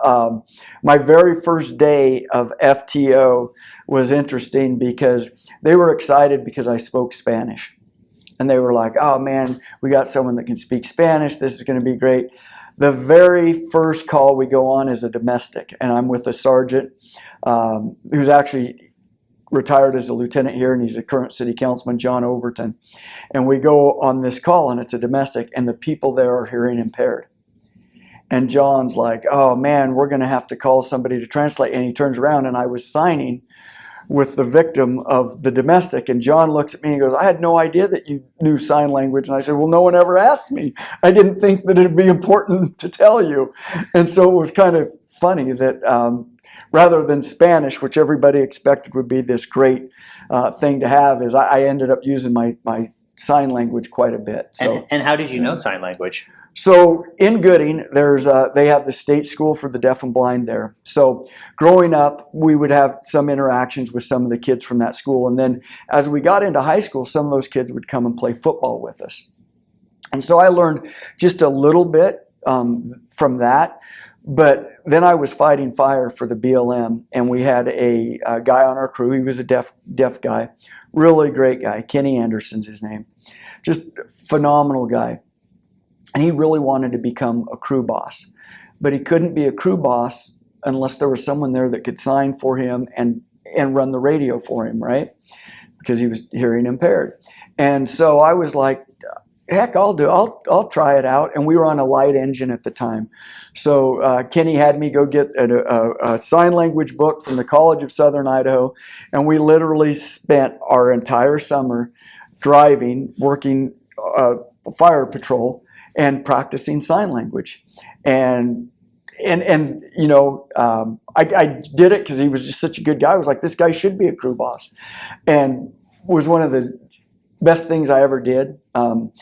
My very first day of FTO was interesting because they were excited because I spoke Spanish. And they were like, oh man, we got someone that can speak Spanish. This is going to be great. The very first call we go on is a domestic, and I'm with a sergeant who's actually retired as a lieutenant here, and he's a current city councilman, John Overton. And we go on this call, and it's a domestic, and the people there are hearing impaired. And John's like, oh man, we're going to have to call somebody to translate. And he turns around, and I was signing with the victim of the domestic. And John looks at me and goes, I had no idea that you knew sign language. And I said, well, no one ever asked me. I didn't think that it'd be important to tell you. And so it was kind of funny that rather than Spanish, which everybody expected would be this great thing to have, is I ended up using my sign language quite a bit. So, and how did you know sign language? So in Gooding, they have the state school for the deaf and blind there. So growing up, we would have some interactions with some of the kids from that school. And then as we got into high school, some of those kids would come and play football with us. And so I learned just a little bit from that. But then I was fighting fire for the BLM, and we had a guy on our crew. He was a deaf guy, really great guy. Kenny Anderson's his name. Just phenomenal guy. And he really wanted to become a crew boss. But he couldn't be a crew boss unless there was someone there that could sign for him and run the radio for him, right? Because he was hearing impaired. And so I was like, heck, I'll try it out. And we were on a light engine at the time. So Kenny had me go get a sign language book from the College of Southern Idaho. And we literally spent our entire summer driving, working fire patrol, and practicing sign language. And you know, I did it because he was just such a good guy. I was like, this guy should be a crew boss. And was one of the best things I ever did. And